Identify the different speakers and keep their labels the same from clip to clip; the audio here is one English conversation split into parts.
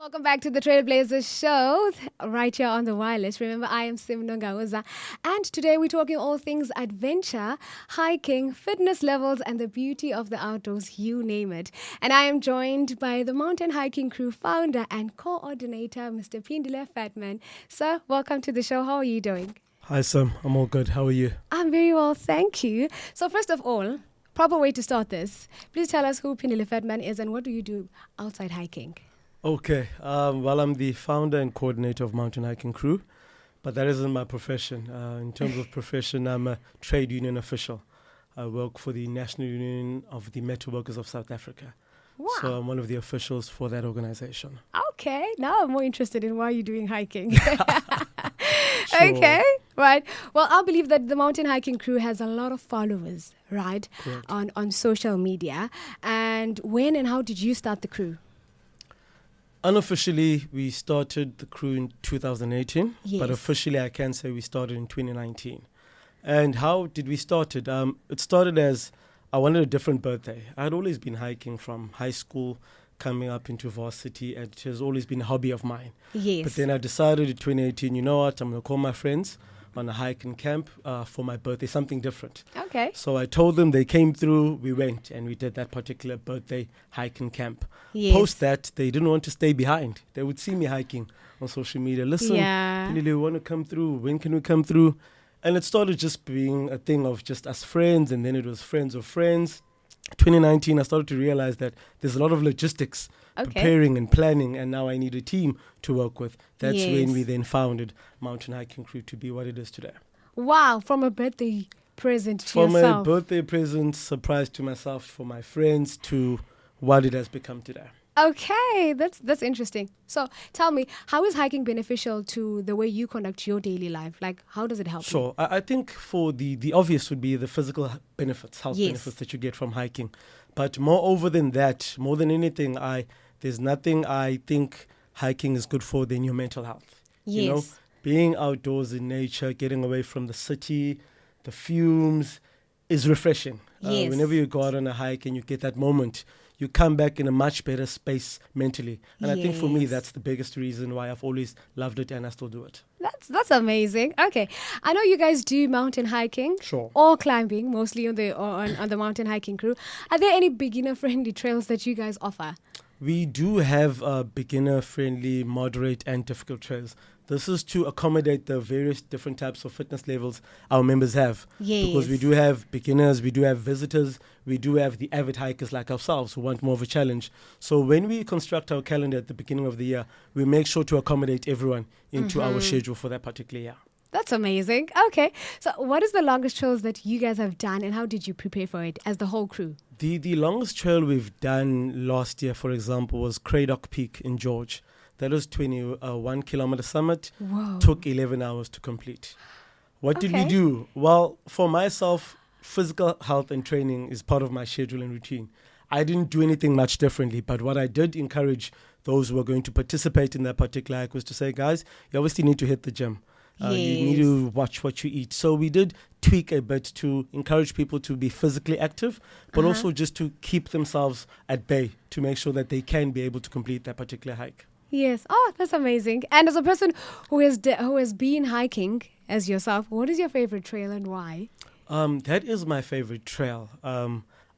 Speaker 1: Welcome back to the Trailblazers show, right here on the wireless. Remember, I am Nongauza, and today we're talking all things adventure, hiking, fitness levels, and the beauty of the outdoors, you name it. And I am joined by the mountain hiking crew founder and coordinator, Mr. Phindile Fatman. Sir, welcome to the show. How are you doing?
Speaker 2: Hi, Sam. I'm all good. How are you?
Speaker 1: I'm very well, thank you. So first of all, proper way to start this. Please tell us who Phindile Fatman is and what do you do outside hiking?
Speaker 2: Okay. Well, I'm the founder and coordinator of Mountain Hiking Crew, but that isn't my profession. In terms of profession, I'm a trade union official. I work for the National Union of the Metal Workers of South Africa.
Speaker 1: Wow.
Speaker 2: So I'm one of the officials for that organization.
Speaker 1: Okay, now I'm more interested in why you're doing hiking.
Speaker 2: Sure.
Speaker 1: Okay, right. Well, I believe that the mountain hiking crew has a lot of followers, right,
Speaker 2: Correct.
Speaker 1: on social media. And when and how did you start the crew?
Speaker 2: Unofficially, we started the crew in 2018,
Speaker 1: Yes.
Speaker 2: but officially I can say we started in 2019. And how did we start it? It started as I wanted a different birthday. I had always been hiking from high school, coming up into varsity, and it has always been a hobby of mine.
Speaker 1: Yes.
Speaker 2: But then I decided in 2018, you know what, I'm going to call my friends on a hike and camp for my birthday, something different.
Speaker 1: Okay.
Speaker 2: So I told them, they came through, we went, and we did that particular birthday hike and camp.
Speaker 1: Yes.
Speaker 2: Post that, they didn't want to stay behind. They would see me hiking on social media. Listen,
Speaker 1: Yeah.
Speaker 2: Phindile, we want to come through. When can we come through? And it started just being a thing of just us friends, and then it was friends of friends. 2019, I started to realize that there's a lot of logistics,
Speaker 1: Okay.
Speaker 2: preparing and planning, and now I need a team to work with. That's
Speaker 1: Yes.
Speaker 2: when we then founded Mountain Hiking Crew to be what it is today.
Speaker 1: Wow, from a birthday present to
Speaker 2: From a
Speaker 1: yourself.
Speaker 2: birthday present, surprise to myself, for my friends, to what it has become today.
Speaker 1: Okay, that's interesting. So tell me, how is hiking beneficial to the way you conduct your daily life? Like, how does it help you?
Speaker 2: Sure. I think for the obvious would be the physical benefits, health
Speaker 1: Yes.
Speaker 2: benefits that you get from hiking. But moreover than that, more than anything, there's nothing I think hiking is good for than your mental health.
Speaker 1: Yes.
Speaker 2: You know, being outdoors in nature, getting away from the city, the fumes is refreshing.
Speaker 1: Yes.
Speaker 2: Whenever you go out on a hike and you get that moment, you come back in a much better space mentally. And I think for me,
Speaker 1: Yes.
Speaker 2: that's the biggest reason why I've always loved it and I still do it.
Speaker 1: That's amazing. Okay, I know you guys do mountain hiking,
Speaker 2: Sure.
Speaker 1: or climbing, mostly on the mountain hiking crew. Are there any beginner friendly trails that you guys offer?
Speaker 2: We do have beginner-friendly, moderate, and difficult trails. This is to accommodate the various different types of fitness levels our members have. Because we
Speaker 1: Yes.
Speaker 2: do have beginners, we do have visitors, we do have the avid hikers like ourselves who want more of a challenge. So when we construct our calendar at the beginning of the year, we make sure to accommodate everyone into our schedule for that particular year.
Speaker 1: That's amazing. Okay, so what is the longest trails that you guys have done, and how did you prepare for it as the whole crew?
Speaker 2: The longest trail we've done last year, for example, was Cradock Peak in George. That was 21 kilometer summit.
Speaker 1: Whoa.
Speaker 2: Took 11 hours to complete. What did we
Speaker 1: Okay.
Speaker 2: do? Well, for myself, physical health and training is part of my schedule and routine. I didn't do anything much differently, but what I did encourage those who were going to participate in that particular hike was to say, guys, you obviously need to hit the gym. You need
Speaker 1: Yes.
Speaker 2: to watch what you eat. So we did tweak a bit to encourage people to be physically active, but also just to keep themselves at bay to make sure that they can be able to complete that particular hike.
Speaker 1: Yes. Oh, that's amazing. And as a person who has been hiking as yourself, what is your favorite trail and why?
Speaker 2: That is my favorite trail.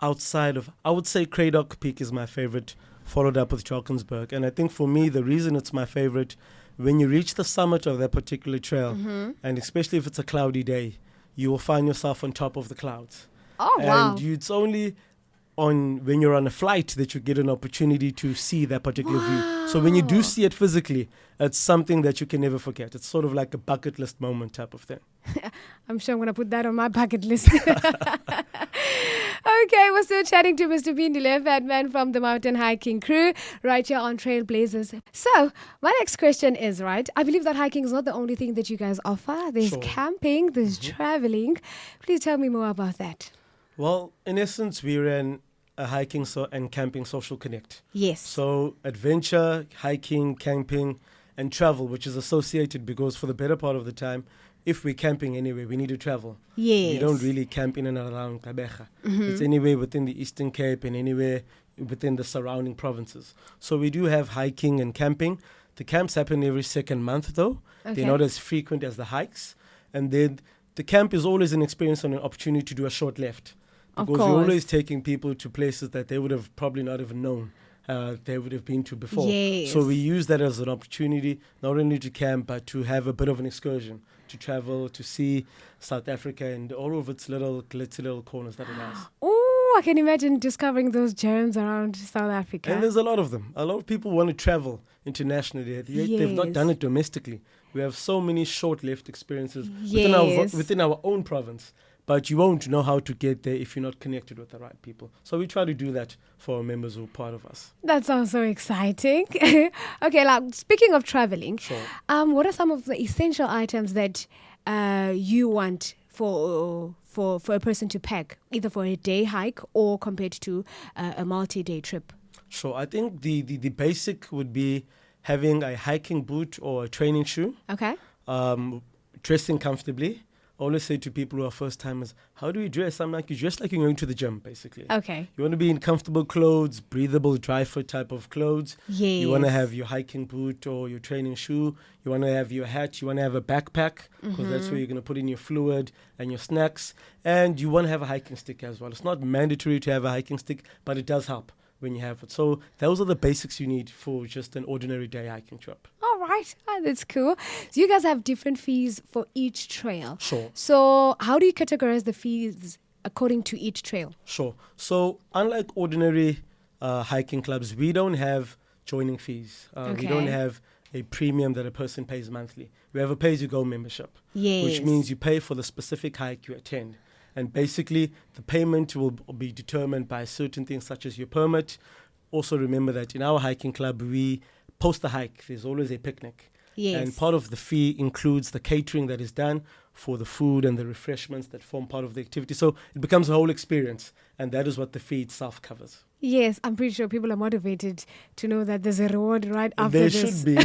Speaker 2: Outside of, I would say Cradock Peak is my favorite, followed up with Drakensberg. And I think for me, the reason it's my favorite, when you reach the summit of that particular trail, and especially if it's a cloudy day, you will find yourself on top of the clouds.
Speaker 1: Oh, wow.
Speaker 2: And it's only when you're on a flight that you get an opportunity to see that particular view. So when you do see it physically, it's something that you can never forget. It's sort of like a bucket list moment type of thing.
Speaker 1: I'm sure I'm going to put that on my bucket list. Okay, we're still chatting to Mr. Phindile Fatman from the mountain hiking crew right here on Trailblazers. So, my next question is, right, I believe that hiking is not the only thing that you guys offer. There's
Speaker 2: Sure.
Speaker 1: camping, there's traveling. Please tell me more about that.
Speaker 2: Well, in essence, we ran a hiking and camping social connect.
Speaker 1: Yes.
Speaker 2: So adventure, hiking, camping, and travel, which is associated because for the better part of the time, if we're camping anywhere, we need to travel.
Speaker 1: Yes.
Speaker 2: We don't really camp in and around Kabeja. It's anywhere within the Eastern Cape and anywhere within the surrounding provinces. So we do have hiking and camping. The camps happen every second month, though.
Speaker 1: Okay.
Speaker 2: They're not as frequent as the hikes. And then the camp is always an experience and an opportunity to do a short left.
Speaker 1: Of
Speaker 2: Because we're
Speaker 1: course.
Speaker 2: always taking people to places that they would have probably not even known they would have been to before.
Speaker 1: Yes.
Speaker 2: So we use that as an opportunity, not only to camp, but to have a bit of an excursion, to travel, to see South Africa and all of its little glitzy little corners that it has.
Speaker 1: Oh, I can imagine discovering those gems around South Africa.
Speaker 2: And there's a lot of them. A lot of people want to travel internationally. They've not
Speaker 1: Yes.
Speaker 2: done it domestically. We have so many short-lived experiences
Speaker 1: Yes.
Speaker 2: within our own province. But you won't know how to get there if you're not connected with the right people. So we try to do that for our members who are part of us.
Speaker 1: That sounds so exciting. Okay, like speaking of traveling,
Speaker 2: Sure.
Speaker 1: what are some of the essential items that you want for a person to pack, either for a day hike or compared to a multi-day trip?
Speaker 2: Sure. I think the basic would be having a hiking boot or a training shoe,
Speaker 1: Okay.
Speaker 2: dressing comfortably. I always say to people who are first timers, how do you dress? I'm like, you dress like you're going to the gym, basically.
Speaker 1: Okay.
Speaker 2: You want to be in comfortable clothes, breathable, dry fit type of clothes.
Speaker 1: Yes.
Speaker 2: You want to have your hiking boot or your training shoe. You want to have your hat. You want to have a backpack because that's where you're going to put in your fluid and your snacks. And you want to have a hiking stick as well. It's not mandatory to have a hiking stick, but it does help when you have it. So those are the basics you need for just an ordinary day hiking trip.
Speaker 1: All right. That's cool. So you guys have different fees for each trail.
Speaker 2: Sure.
Speaker 1: So how do you categorize the fees according to each trail?
Speaker 2: Sure. So unlike ordinary hiking clubs, we don't have joining fees. We don't
Speaker 1: Okay.
Speaker 2: have a premium that a person pays monthly. We have a pay-as-you-go membership,
Speaker 1: Yes.
Speaker 2: which means you pay for the specific hike you attend. And basically, the payment will be determined by certain things such as your permit. Also remember that in our hiking club, we post the hike. There's always a picnic.
Speaker 1: Yes.
Speaker 2: And part of the fee includes the catering that is done for the food and the refreshments that form part of the activity. So it becomes a whole experience. And that is what the fee itself covers.
Speaker 1: Yes, I'm pretty sure people are motivated to know that there's a reward right after
Speaker 2: There
Speaker 1: this.
Speaker 2: should be.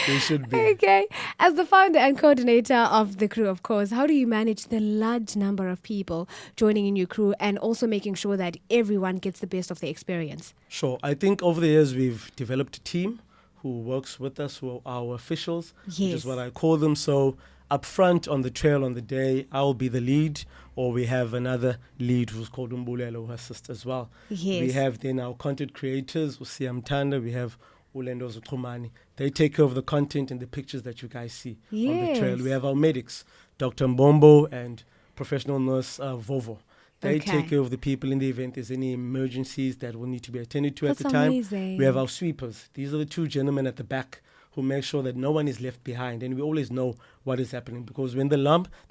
Speaker 2: There should be.
Speaker 1: Okay. As the founder and coordinator of the crew, of course, how do you manage the large number of people joining in your crew and also making sure that everyone gets the best of the experience?
Speaker 2: Sure. I think over the years we've developed a team who works with us, who are our officials, which
Speaker 1: Yes.
Speaker 2: is what I call them. So up front on the trail on the day, I'll be the lead, or we have another lead who's called Umbulelo, who assists as well.
Speaker 1: Yes.
Speaker 2: We have then our content creators, Usiam Tanda, we have Ulendo Zukumani. They take care of the content and the pictures that you guys see on the trail.
Speaker 1: Yes.
Speaker 2: We have our medics, Dr. Mbombo and professional nurse Vovo. They
Speaker 1: Okay.
Speaker 2: take care of the people in the event there's any emergencies that will need to be attended to
Speaker 1: That's
Speaker 2: at the time.
Speaker 1: amazing.
Speaker 2: We have our sweepers. These are the two gentlemen at the back who make sure that no one is left behind, and we always know what is happening because when the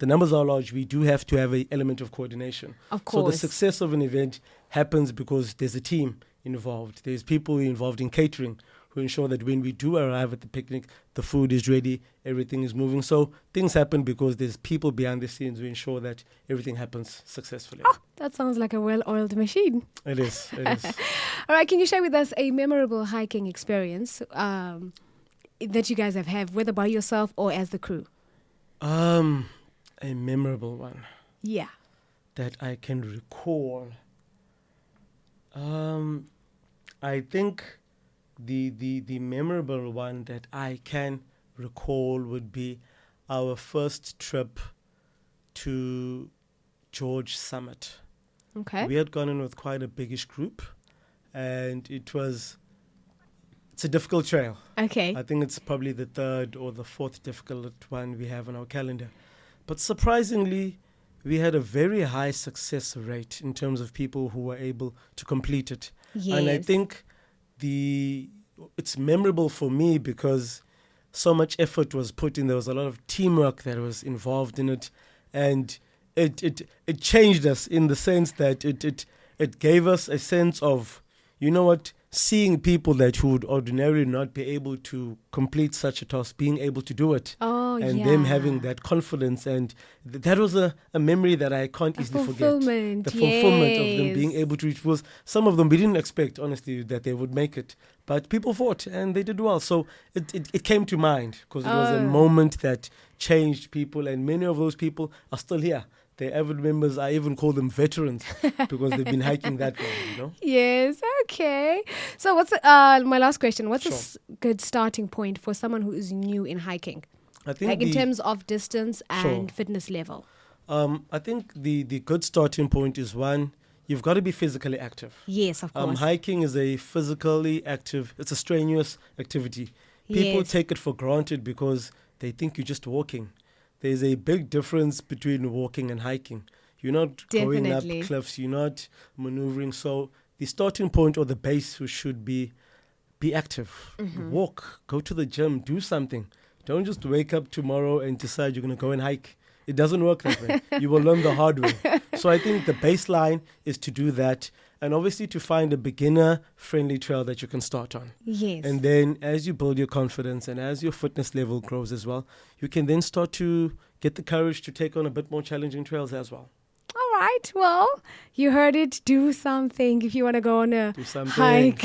Speaker 2: numbers are large, we do have to have an element of coordination.
Speaker 1: Of
Speaker 2: So the
Speaker 1: course.
Speaker 2: success of an event happens because there's a team involved. There's people involved in catering who ensure that when we do arrive at the picnic, the food is ready, everything is moving. So things happen because there's people behind the scenes who ensure that everything happens successfully.
Speaker 1: That sounds like a well-oiled machine.
Speaker 2: It is. It is.
Speaker 1: All right, can you share with us a memorable hiking experience that you guys have had, whether by yourself or as the crew?
Speaker 2: A memorable one
Speaker 1: Yeah.
Speaker 2: that I can recall. I think the memorable one that I can recall would be our first trip to George Summit.
Speaker 1: Okay.
Speaker 2: We had gone in with quite a biggish group, and it's a difficult trail.
Speaker 1: Okay.
Speaker 2: I think it's probably the third or the fourth difficult one we have on our calendar. But surprisingly, we had a very high success rate in terms of people who were able to complete it.
Speaker 1: Yes.
Speaker 2: And I think it's memorable for me because so much effort was put in. There was a lot of teamwork that was involved in it. And it changed us in the sense that it gave us a sense of, you know what, seeing people that who would ordinarily not be able to complete such a task, being able to do it. And them having that confidence. And that was a memory that I can't easily forget.
Speaker 1: Fulfillment.
Speaker 2: The fulfillment of them
Speaker 1: Yes.
Speaker 2: being able to reach. Was some of them we didn't expect, honestly, that they would make it. But people fought and they did well. So it came to mind because it was a moment that changed people. And many of those people are still here. They're avid members. I even call them veterans because they've been hiking that long.
Speaker 1: Yes, okay. So what's my last question? What's a good starting point for someone who is new in hiking?
Speaker 2: I think
Speaker 1: like in terms of distance and fitness level.
Speaker 2: I think the good starting point is one, you've got to be physically active.
Speaker 1: Yes, of course.
Speaker 2: Hiking is a physically active, it's a strenuous activity. People take it for granted because they think you're just walking. There's a big difference between walking and hiking. You're not going up cliffs, you're not maneuvering. So the starting point or the base should be active. Walk, go to the gym, do something. Don't just wake up tomorrow and decide you're going to go and hike. It doesn't work that way. You will learn the hard way. So I think the baseline is to do that, and obviously to find a beginner-friendly trail that you can start on.
Speaker 1: Yes.
Speaker 2: And then as you build your confidence and as your fitness level grows as well, you can then start to get the courage to take on a bit more challenging trails as well.
Speaker 1: All right. Well, you heard it. Do something if you want to go on a hike.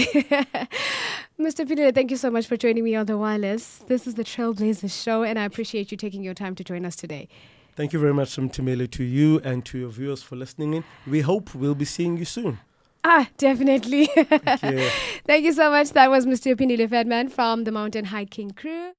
Speaker 1: Mr. Phindile, thank you so much for joining me on the wireless. This is the Trailblazers show, and I appreciate you taking your time to join us today.
Speaker 2: Thank you very much, Simtembile, to you and to your viewers for listening in. We hope we'll be seeing you soon.
Speaker 1: Definitely.
Speaker 2: Thank you.
Speaker 1: Thank you so much. That was Mr. Phindile Fatman from the Mountain Hiking Crew.